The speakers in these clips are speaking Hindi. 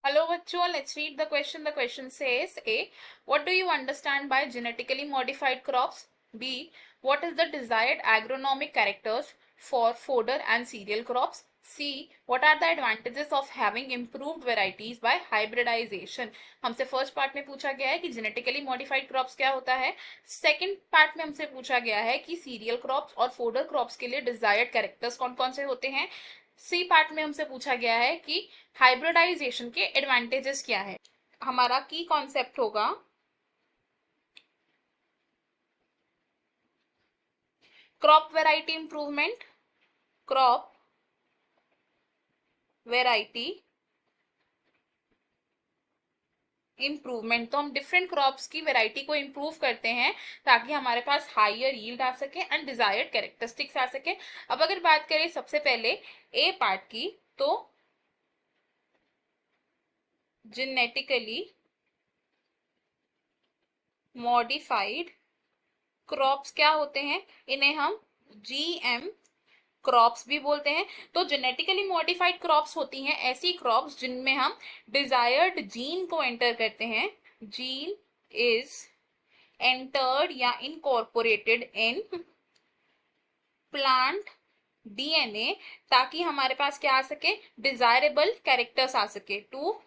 Hello, bachcho. Let's read the question. The question says A. What do you understand by genetically modified crops? B. What is the desired agronomic characters for fodder and cereal crops? C. What are the advantages of having improved varieties by hybridization? हमसे फर्स्ट पार्ट में पूछा गया है कि जेनेटिकली मॉडिफाइड क्रॉप्स क्या होता है. सेकंड पार्ट में हमसे पूछा गया है कि सीरियल क्रॉप्स और फोडर क्रॉप्स के लिए डिजायर्ड कैरेक्टर्स कौन कौन से होते हैं. सी पार्ट में हमसे पूछा गया है कि हाइब्रिडाइजेशन के एडवांटेजेस क्या है. हमारा की कॉन्सेप्ट होगा crop variety improvement. Crop variety improvement, तो हम डिफरेंट क्रॉप्स की वेराइटी को इंप्रूव करते हैं ताकि हमारे पास हायर यील्ड आ सके एंड डिजायर्ड कैरेक्टरिस्टिक्स आ सके. अब अगर बात करें सबसे पहले ए पार्ट की, तो जेनेटिकली मॉडिफाइड क्रॉप्स क्या होते हैं, इन्हें हम जीएम क्रॉप्स भी बोलते हैं. तो जेनेटिकली मॉडिफाइड क्रॉप्स होती हैं ऐसी क्रॉप्स जिनमें हम डिजायर्ड जीन को एंटर करते हैं. जीन इज एंटर्ड या इनकॉर्पोरेटेड इन प्लांट डीएनए, ताकि हमारे पास क्या आ सके, डिजायरेबल कैरेक्टर्स आ सके. टू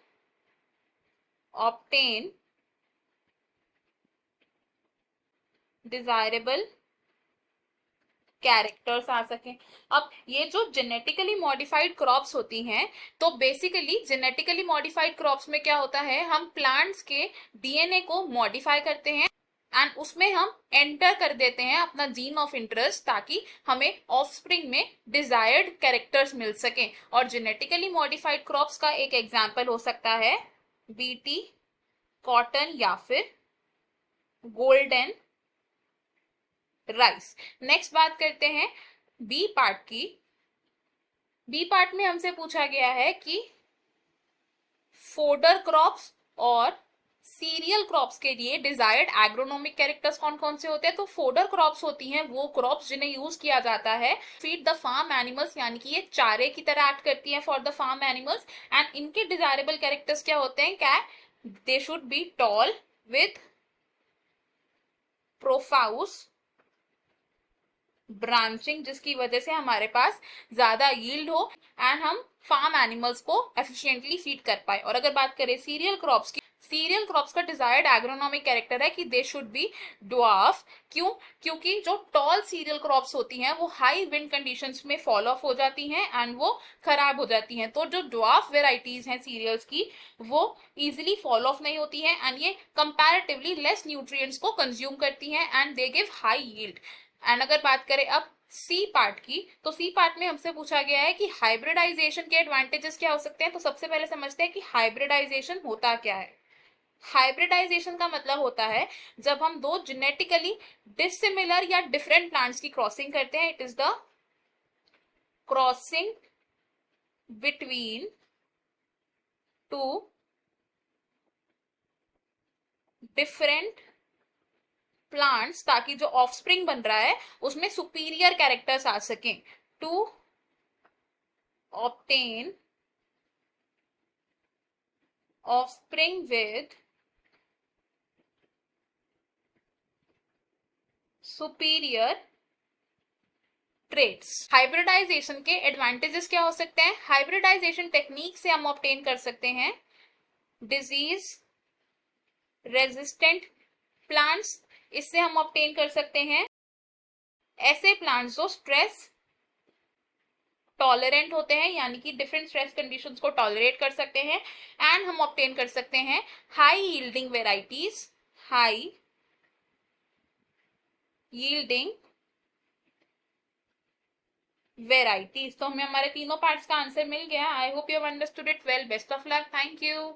ऑब्टेन डिजायरेबल कैरेक्टर्स आ सके. अब ये जो जेनेटिकली मॉडिफाइड क्रॉप्स होती हैं, तो बेसिकली जेनेटिकली मॉडिफाइड क्रॉप्स में क्या होता है, हम प्लांट्स के डीएनए को मॉडिफाई करते हैं एंड उसमें हम एंटर कर देते हैं अपना जीन ऑफ इंटरेस्ट ताकि हमें ऑफस्प्रिंग में डिजायर्ड कैरेक्टर्स मिल सके. और जेनेटिकली मॉडिफाइड क्रॉप्स का एक एग्जाम्पल हो सकता है बीटी, कॉटन या फिर गोल्डन राइस. नेक्स्ट बात करते हैं बी पार्ट की. बी पार्ट में हमसे पूछा गया है कि फोडर क्रॉप्स और सीरियल क्रॉप्स के लिए डिजायर्ड एग्रोनॉमिक कैरेक्टर्स कौन कौन से होते हैं. तो फोडर क्रॉप्स होती हैं वो क्रॉप्स जिन्हें यूज किया जाता है फीड द फार्म एनिमल्स, यानी कि ये चारे की तरह एक्ट करती हैं for the farm animals. And इनके डिजायरेबल कैरेक्टर्स क्या होते हैं, क्या they should be tall with profuse branching, जिसकी वजह से हमारे पास ज्यादा यील्ड हो एंड हम फार्म एनिमल्स को एफिशिएंटली फीड कर पाए. और अगर बात करें सीरियल क्रॉप्स की, सीरियल क्रॉप्स का डिजायर्ड एग्रोनॉमिक कैरेक्टर है कि दे शुड बी ड्वार्फ. क्यों, क्योंकि जो टॉल सीरियल क्रॉप्स होती हैं वो हाई विंड कंडीशंस में फॉल ऑफ हो जाती हैं एंड वो खराब हो जाती हैं. तो जो ड्वार्फ वेराइटीज हैं सीरियल्स की वो इजिली फॉल ऑफ नहीं होती हैं एंड ये कंपैरेटिवली लेस न्यूट्रिएंट्स को कंज्यूम करती हैं and they give high yield. And अगर बात करें अब सी पार्ट की, तो सी पार्ट में हमसे पूछा गया है कि हाइब्रिडाइजेशन के एडवांटेजेस क्या हो सकते हैं. तो सबसे पहले समझते हैं कि हाइब्रिडाइजेशन होता क्या है. हाइब्रिडाइजेशन का मतलब होता है जब हम दो जेनेटिकली डिसिमिलर या डिफरेंट प्लांट्स की क्रॉसिंग करते हैं. It is the crossing between two different plants, ताकि जो ऑफस्प्रिंग बन रहा है उसमें सुपीरियर कैरेक्टर्स आ सकें. To obtain offspring with superior traits. Hybridization के एडवांटेजेस क्या हो सकते हैं. हाइब्रिडाइजेशन टेक्निक से हम ऑब्टेन कर सकते हैं डिजीज रेजिस्टेंट प्लांट्स. इससे हम ऑब्टेन कर सकते हैं ऐसे प्लांट्स जो स्ट्रेस टॉलरेंट होते हैं, यानी कि डिफरेंट स्ट्रेस कंडीशंस को टॉलरेट कर सकते हैं. एंड हम ऑब्टेन कर सकते हैं high yielding varieties, high yielding varieties. तो हमें हमारे तीनों पार्ट्स का आंसर मिल गया. I hope you have understood it well. Best of luck. Thank you.